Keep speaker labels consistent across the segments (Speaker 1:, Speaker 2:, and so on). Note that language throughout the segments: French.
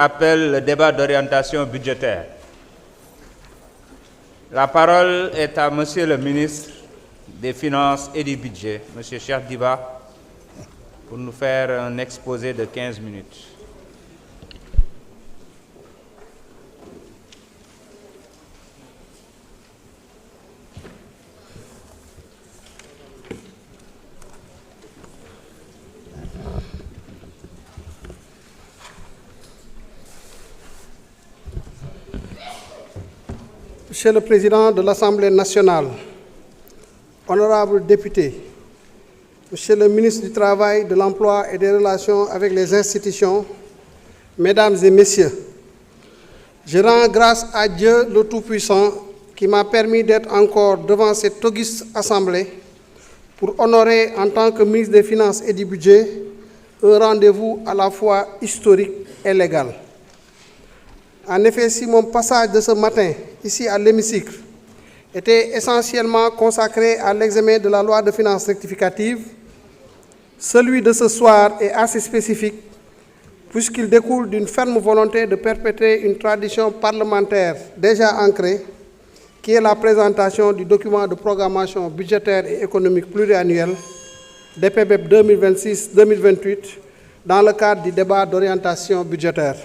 Speaker 1: Appelle le débat d'orientation budgétaire. La parole est à Monsieur le ministre des Finances et du Budget, Monsieur Cheikh Diba, pour nous faire un exposé de 15 minutes.
Speaker 2: Monsieur le Président de l'Assemblée nationale, honorables députés, Monsieur le ministre du Travail, de l'Emploi et des Relations avec les institutions, Mesdames et Messieurs, je rends grâce à Dieu le Tout-Puissant qui m'a permis d'être encore devant cette auguste Assemblée pour honorer en tant que ministre des Finances et du Budget un rendez-vous à la fois historique et légal. En effet, si mon passage de ce matin, ici à l'hémicycle, était essentiellement consacré à l'examen de la loi de finances rectificative, celui de ce soir est assez spécifique, puisqu'il découle d'une ferme volonté de perpétrer une tradition parlementaire déjà ancrée, qui est la présentation du document de programmation budgétaire et économique pluriannuel, DPBEP 2026-2028, dans le cadre du débat d'orientation budgétaire.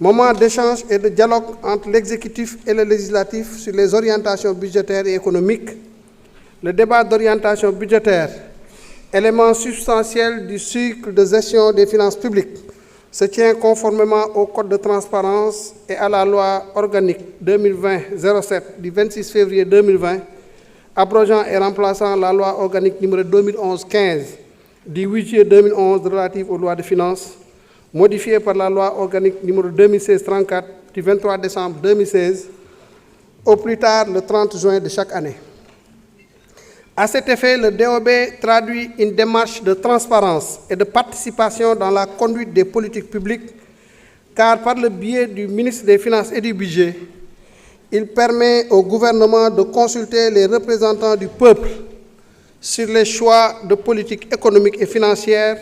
Speaker 2: Moment d'échange et de dialogue entre l'exécutif et le législatif sur les orientations budgétaires et économiques, le débat d'orientation budgétaire, élément substantiel du cycle de gestion des finances publiques, se tient conformément au Code de transparence et à la loi organique 2020-07 du 26 février 2020, abrogeant et remplaçant la loi organique numéro 2011-15 du 8 juillet 2011 relative aux lois de finances, modifiée par la loi organique numéro 2016-34 du 23 décembre 2016, au plus tard le 30 juin de chaque année. À cet effet, le DOB traduit une démarche de transparence et de participation dans la conduite des politiques publiques, car par le biais du ministre des Finances et du Budget, il permet au gouvernement de consulter les représentants du peuple sur les choix de politique économique et financière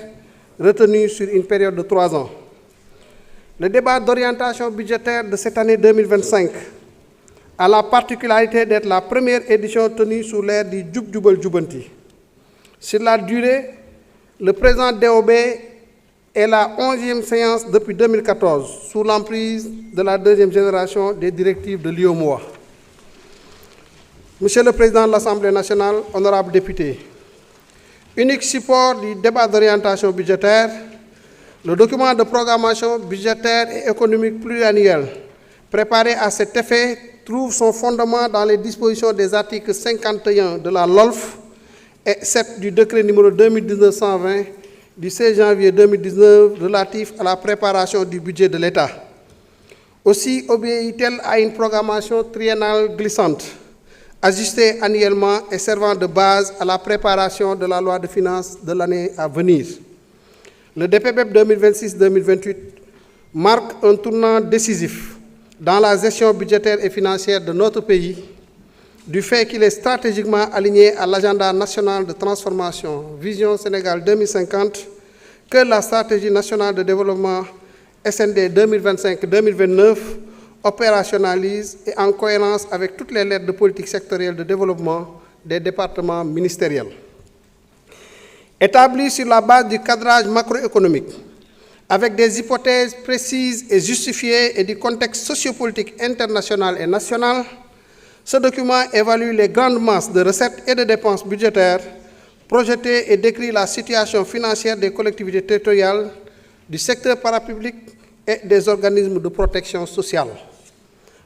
Speaker 2: retenu sur une période de 3 ans. Le débat d'orientation budgétaire de cette année 2025 a la particularité d'être la première édition tenue sous l'ère du Djub Djubal Djubanti. Sur la durée, le présent DOB est la 11e séance depuis 2014, sous l'emprise de la deuxième génération des directives de l'UEMOA. Monsieur le Président de l'Assemblée nationale, honorables députés, unique support du débat d'orientation budgétaire, le document de programmation budgétaire et économique pluriannuel préparé à cet effet trouve son fondement dans les dispositions des articles 51 de la LOLF et 7 du décret numéro 2019-120 du 16 janvier 2019 relatif à la préparation du budget de l'État. Aussi obéit-elle à une programmation triennale glissante, ajustée annuellement et servant de base à la préparation de la loi de finances de l'année à venir. Le DPBEP 2026-2028 marque un tournant décisif dans la gestion budgétaire et financière de notre pays, du fait qu'il est stratégiquement aligné à l'agenda national de transformation Vision Sénégal 2050 que la stratégie nationale de développement SND 2025-2029 opérationnalise et en cohérence avec toutes les lettres de politique sectorielle de développement des départements ministériels. Établi sur la base du cadrage macroéconomique, avec des hypothèses précises et justifiées et du contexte sociopolitique international et national, ce document évalue les grandes masses de recettes et de dépenses budgétaires, projetées et décrit la situation financière des collectivités territoriales, du secteur parapublic et des organismes de protection sociale.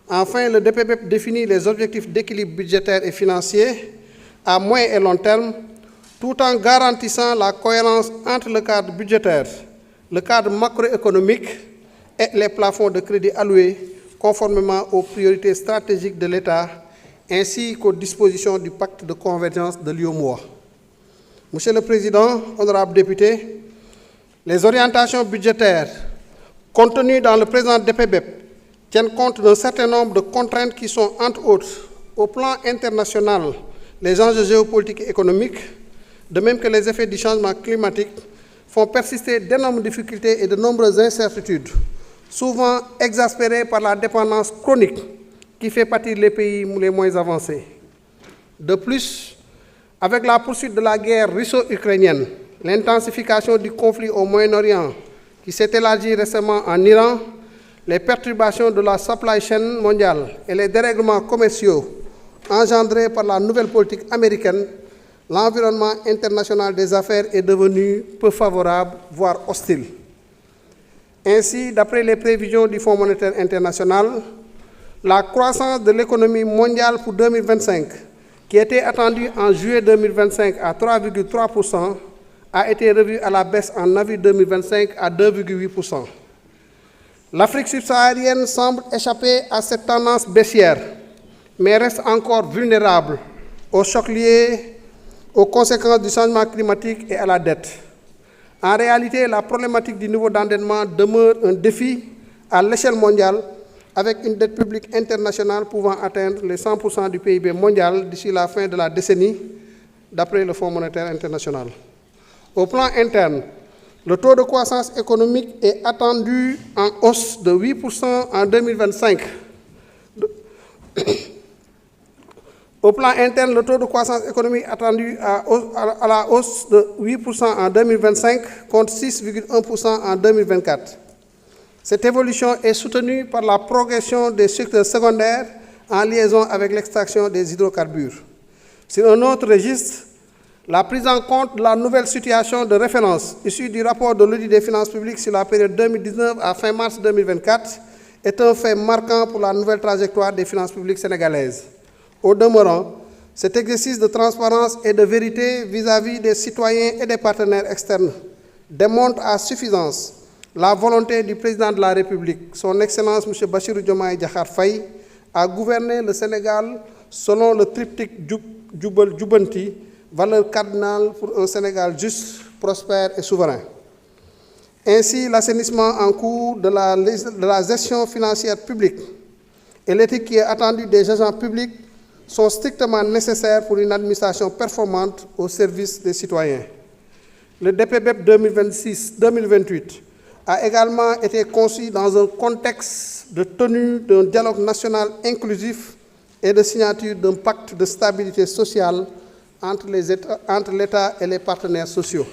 Speaker 2: Enfin, le DPBEP définit les objectifs d'équilibre budgétaire et financier à moyen et long terme, tout en garantissant la cohérence entre le cadre budgétaire, le cadre macroéconomique et les plafonds de crédit alloués conformément aux priorités stratégiques de l'État ainsi qu'aux dispositions du pacte de convergence de l'UEMOA. Monsieur le Président, honorables députés, les orientations budgétaires contenues dans le présent DPBEP tiennent compte d'un certain nombre de contraintes qui sont, entre autres, au plan international, les enjeux géopolitiques et économiques, de même que les effets du changement climatique, font persister d'énormes difficultés et de nombreuses incertitudes souvent exaspérés par la dépendance chronique qui fait pâtir les pays les moins avancés. De plus, avec la poursuite de la guerre russo-ukrainienne, l'intensification du conflit au Moyen-Orient qui s'est élargi récemment en Iran, les perturbations de la supply chain mondiale et les dérèglements commerciaux engendrés par la nouvelle politique américaine, l'environnement international des affaires est devenu peu favorable, voire hostile. Ainsi, d'après les prévisions du Fonds monétaire international, la croissance de l'économie mondiale pour 2025, qui était attendue en juillet 2025 à 3,3%, a été revue à la baisse en avril 2025 à 2,8%. L'Afrique subsaharienne semble échapper à cette tendance baissière, mais reste encore vulnérable aux chocs liés aux conséquences du changement climatique et à la dette. En réalité, la problématique du niveau d'endettement demeure un défi à l'échelle mondiale, avec une dette publique internationale pouvant atteindre les 100% du PIB mondial d'ici la fin de la décennie, d'après le Fonds monétaire international. Au plan interne, le taux de croissance économique est attendu en hausse de 8% en 2025. Au plan interne, le taux de croissance économique attendu à la hausse de 8% en 2025 contre 6,1% en 2024. Cette évolution est soutenue par la progression des secteurs secondaires en liaison avec l'extraction des hydrocarbures. Sur un autre registre, la prise en compte de la nouvelle situation de référence issue du rapport de l'audit des finances publiques sur la période 2019 à fin mars 2024 est un fait marquant pour la nouvelle trajectoire des finances publiques sénégalaises. Au demeurant, cet exercice de transparence et de vérité vis-à-vis des citoyens et des partenaires externes démontre à suffisance la volonté du président de la République, son Excellence M. Bassirou Diomaye Diakhar Faye, à gouverner le Sénégal selon le triptyque Djoubal Djoubanti, valeur cardinale pour un Sénégal juste, prospère et souverain. Ainsi, l'assainissement en cours de la gestion financière publique et l'éthique qui est attendue des agents publics sont strictement nécessaires pour une administration performante au service des citoyens. Le DPBEP 2026-2028 a également été conçu dans un contexte de tenue d'un dialogue national inclusif et de signature d'un pacte de stabilité sociale entre l'État et les partenaires sociaux.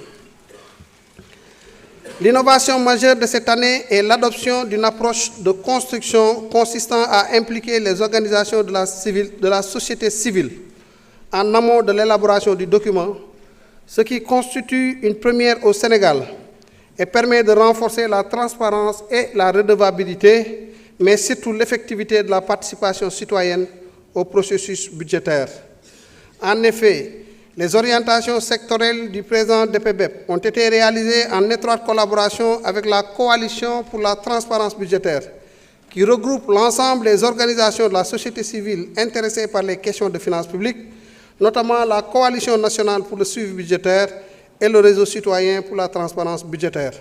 Speaker 2: L'innovation majeure de cette année est l'adoption d'une approche de construction consistant à impliquer les organisations de la société civile en amont de l'élaboration du document, ce qui constitue une première au Sénégal et permet de renforcer la transparence et la redevabilité, mais surtout l'effectivité de la participation citoyenne au processus budgétaire. En effet, les orientations sectorielles du présent DPBEP ont été réalisées en étroite collaboration avec la Coalition pour la transparence budgétaire, qui regroupe l'ensemble des organisations de la société civile intéressées par les questions de finances publiques, notamment la Coalition nationale pour le suivi budgétaire et le réseau citoyen pour la transparence budgétaire.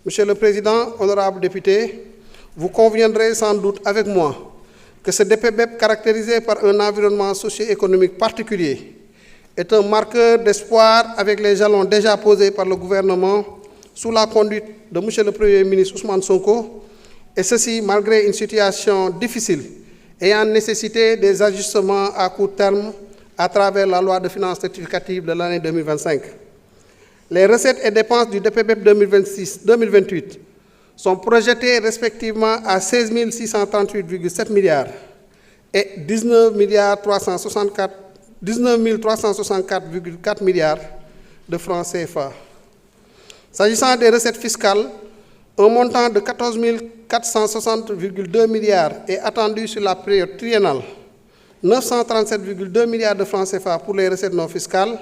Speaker 2: Monsieur le Président, honorables députés, vous conviendrez sans doute avec moi que ce DPBEP, caractérisé par un environnement socio-économique particulier, est un marqueur d'espoir avec les jalons déjà posés par le gouvernement sous la conduite de M. le Premier ministre Ousmane Sonko, et ceci malgré une situation difficile ayant nécessité des ajustements à court terme à travers la loi de finances rectificative de l'année 2025. Les recettes et dépenses du DPBEP 2026-2028 sont projetées respectivement à 16 638,7 milliards et 19 364,4 milliards de francs CFA. S'agissant des recettes fiscales, un montant de 14 460,2 milliards est attendu sur la période triennale, 937,2 milliards de francs CFA pour les recettes non fiscales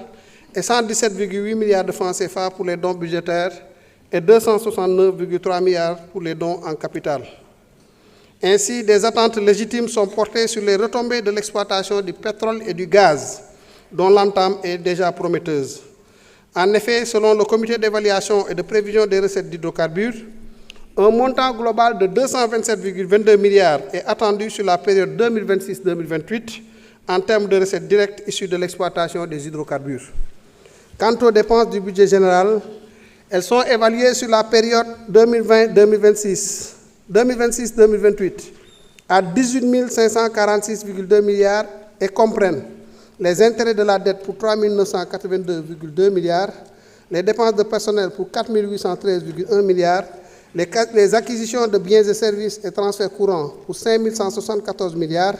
Speaker 2: et 117,8 milliards de francs CFA pour les dons budgétaires et 269,3 milliards pour les dons en capital. Ainsi, des attentes légitimes sont portées sur les retombées de l'exploitation du pétrole et du gaz, dont l'entame est déjà prometteuse. En effet, selon le Comité d'évaluation et de prévision des recettes d'hydrocarbures, un montant global de 227,22 milliards est attendu sur la période 2026-2028 en termes de recettes directes issues de l'exploitation des hydrocarbures. Quant aux dépenses du budget général, elles sont évaluées sur la période 2020-2026 2026-2028 à 18 546,2 milliards et comprennent les intérêts de la dette pour 3 982,2 milliards, les dépenses de personnel pour 4 813,1 milliards, les acquisitions de biens et services et transferts courants pour 5 174 milliards,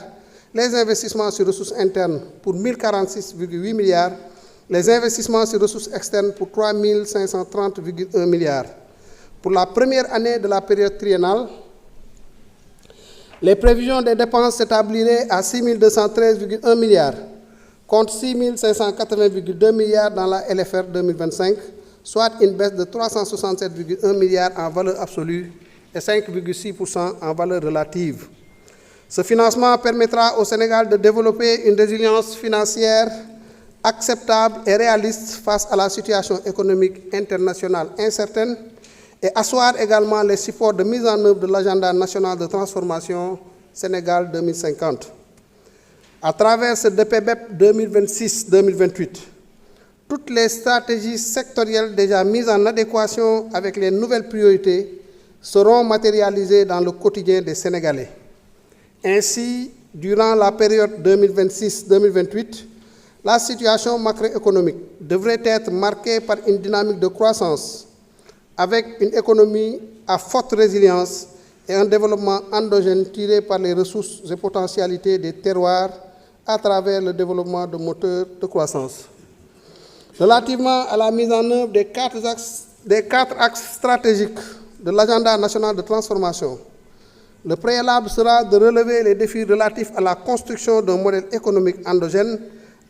Speaker 2: les investissements sur ressources internes pour 1 046,8 milliards, les investissements sur ressources externes pour 3 530,1 milliards. Pour la première année de la période triennale, les prévisions des dépenses s'établiraient à 6 213,1 milliards, contre 6 580,2 milliards dans la LFR 2025, soit une baisse de 367,1 milliards en valeur absolue et 5,6% en valeur relative. Ce financement permettra au Sénégal de développer une résilience financière acceptable et réaliste face à la situation économique internationale incertaine et asseoir également les supports de mise en œuvre de l'agenda national de transformation Sénégal 2050. À travers ce DPBEP 2026-2028, toutes les stratégies sectorielles déjà mises en adéquation avec les nouvelles priorités seront matérialisées dans le quotidien des Sénégalais. Ainsi, durant la période 2026-2028, la situation macroéconomique devrait être marquée par une dynamique de croissance avec une économie à forte résilience et un développement endogène tiré par les ressources et potentialités des terroirs à travers le développement de moteurs de croissance. Relativement à la mise en œuvre des quatre axes stratégiques de l'agenda national de transformation, le préalable sera de relever les défis relatifs à la construction d'un modèle économique endogène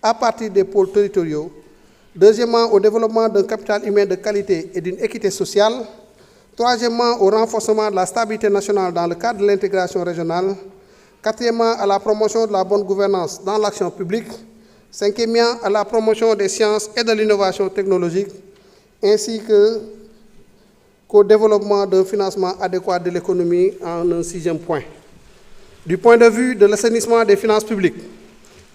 Speaker 2: à partir des pôles territoriaux. Deuxièmement, au développement d'un capital humain de qualité et d'une équité sociale. Troisièmement, au renforcement de la stabilité nationale dans le cadre de l'intégration régionale. Quatrièmement, à la promotion de la bonne gouvernance dans l'action publique. Cinquièmement, à la promotion des sciences et de l'innovation technologique, ainsi qu'au développement d'un financement adéquat de l'économie en un sixième point. Du point de vue de l'assainissement des finances publiques,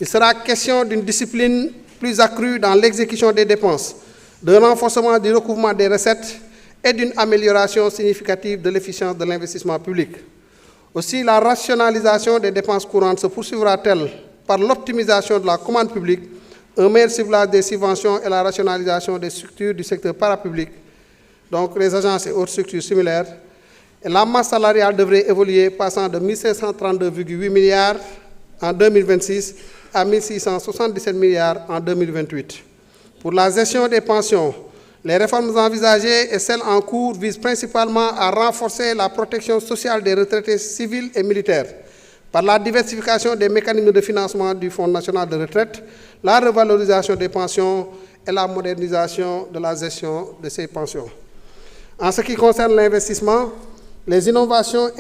Speaker 2: il sera question d'une discipline plus accrue dans l'exécution des dépenses, d'un renforcement du recouvrement des recettes et d'une amélioration significative de l'efficience de l'investissement public. Aussi, la rationalisation des dépenses courantes se poursuivra-t-elle par l'optimisation de la commande publique, un meilleur ciblage des subventions et la rationalisation des structures du secteur parapublic, donc les agences et autres structures similaires. Et la masse salariale devrait évoluer, passant de 1 532,8 milliards en 2026 à 1 677 milliards en 2028. Pour la gestion des pensions, les réformes envisagées et celles en cours visent principalement à renforcer la protection sociale des retraités civils et militaires par la diversification des mécanismes de financement du Fonds national de retraite, la revalorisation des pensions et la modernisation de la gestion de ces pensions. En ce qui concerne l'investissement, les innovations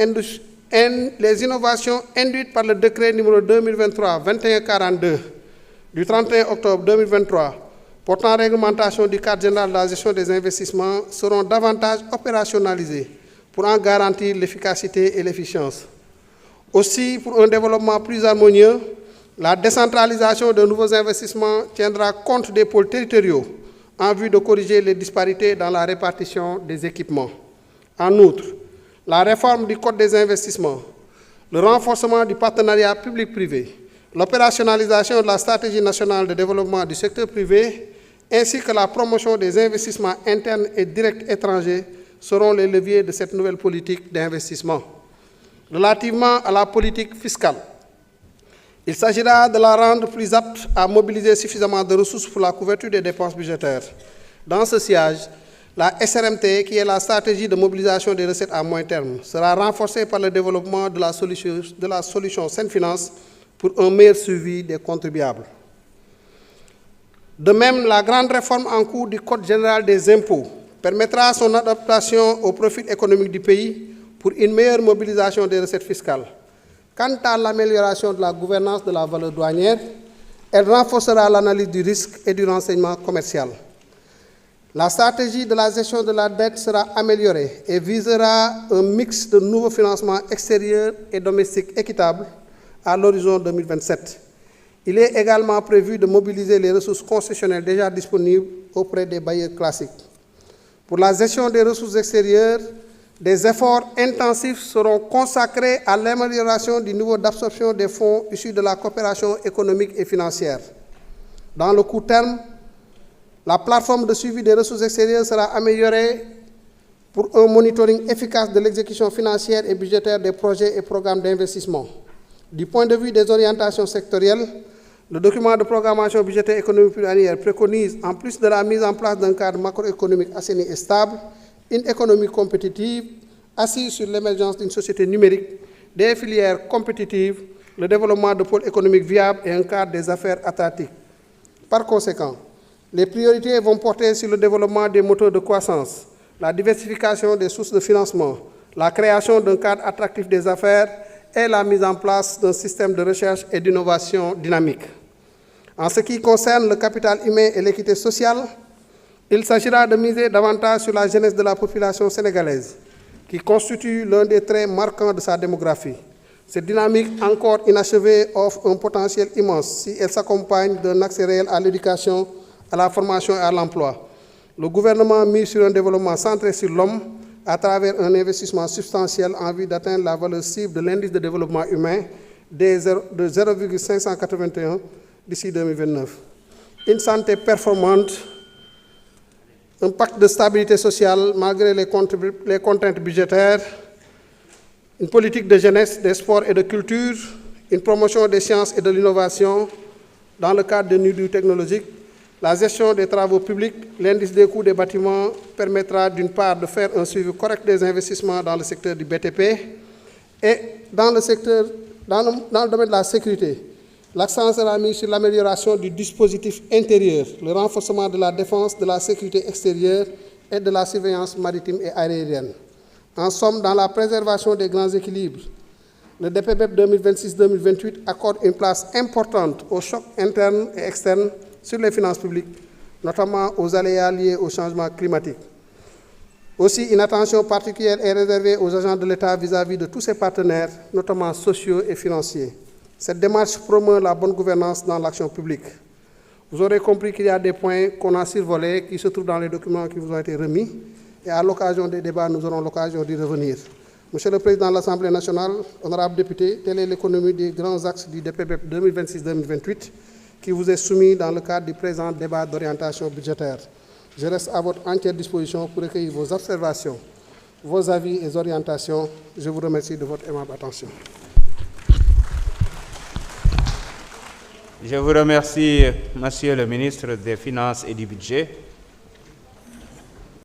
Speaker 2: induites par le décret numéro 2023-2142 du 31 octobre 2023 portant réglementation du cadre général de la gestion des investissements seront davantage opérationnalisées pour en garantir l'efficacité et l'efficience. Aussi, pour un développement plus harmonieux, la décentralisation de nouveaux investissements tiendra compte des pôles territoriaux en vue de corriger les disparités dans la répartition des équipements. En outre, la réforme du Code des investissements, le renforcement du partenariat public-privé, l'opérationnalisation de la stratégie nationale de développement du secteur privé, ainsi que la promotion des investissements internes et directs étrangers seront les leviers de cette nouvelle politique d'investissement. Relativement à la politique fiscale, il s'agira de la rendre plus apte à mobiliser suffisamment de ressources pour la couverture des dépenses budgétaires. Dans ce sillage, la SRMT, qui est la stratégie de mobilisation des recettes à moyen terme, sera renforcée par le développement de la solution Senfinance pour un meilleur suivi des contribuables. De même, la grande réforme en cours du Code général des impôts permettra son adaptation au profil économique du pays pour une meilleure mobilisation des recettes fiscales. Quant à l'amélioration de la gouvernance de la valeur douanière, elle renforcera l'analyse du risque et du renseignement commercial. La stratégie de la gestion de la dette sera améliorée et visera un mix de nouveaux financements extérieurs et domestiques équitables à l'horizon 2027. Il est également prévu de mobiliser les ressources concessionnelles déjà disponibles auprès des bailleurs classiques. Pour la gestion des ressources extérieures, Des efforts intensifs seront consacrés à l'amélioration du niveau d'absorption des fonds issus de la coopération économique et financière. Dans le court terme, la plateforme de suivi des ressources extérieures sera améliorée pour un monitoring efficace de l'exécution financière et budgétaire des projets et programmes d'investissement. Du point de vue des orientations sectorielles, le document de programmation budgétaire économique pluriannuelle préconise, en plus de la mise en place d'un cadre macroéconomique assaini et stable, une économie compétitive assise sur l'émergence d'une société numérique, des filières compétitives, le développement de pôles économiques viables et un cadre des affaires attractif. Par conséquent, les priorités vont porter sur le développement des moteurs de croissance, la diversification des sources de financement, la création d'un cadre attractif des affaires et la mise en place d'un système de recherche et d'innovation dynamique. En ce qui concerne le capital humain et l'équité sociale, il s'agira de miser davantage sur la jeunesse de la population sénégalaise, qui constitue l'un des traits marquants de sa démographie. Cette dynamique encore inachevée offre un potentiel immense si elle s'accompagne d'un accès réel à l'éducation, à la formation et à l'emploi. Le gouvernement mise sur un développement centré sur l'homme à travers un investissement substantiel en vue d'atteindre la valeur cible de l'indice de développement humain de 0,581 d'ici 2029. Une santé performante, un pacte de stabilité sociale malgré les contraintes budgétaires, une politique de jeunesse, de sport et de culture, une promotion des sciences et de l'innovation dans le cadre de New Deal technologique, la gestion des travaux publics, l'indice des coûts des bâtiments permettra d'une part de faire un suivi correct des investissements dans le secteur du BTP et dans le domaine de la sécurité. L'accent sera mis sur l'amélioration du dispositif intérieur, le renforcement de la défense, de la sécurité extérieure et de la surveillance maritime et aérienne. En somme, dans la préservation des grands équilibres, le DPBEP 2026-2028 accorde une place importante aux chocs internes et externes sur les finances publiques, notamment aux aléas liés au changement climatique. Aussi, une attention particulière est réservée aux agents de l'État vis-à-vis de tous ses partenaires, notamment sociaux et financiers. Cette démarche promeut la bonne gouvernance dans l'action publique. Vous aurez compris qu'il y a des points qu'on a survolés, qui se trouvent dans les documents qui vous ont été remis, et à l'occasion des débats, nous aurons l'occasion d'y revenir. Monsieur le Président de l'Assemblée nationale, honorables députés, telle est l'économie des grands axes du DPBEP 2026-2028 qui vous est soumis dans le cadre du présent débat d'orientation budgétaire. Je reste à votre entière disposition pour recueillir vos observations, vos avis et orientations. Je vous remercie de votre aimable attention.
Speaker 1: Je vous remercie, Monsieur le ministre des Finances et du Budget.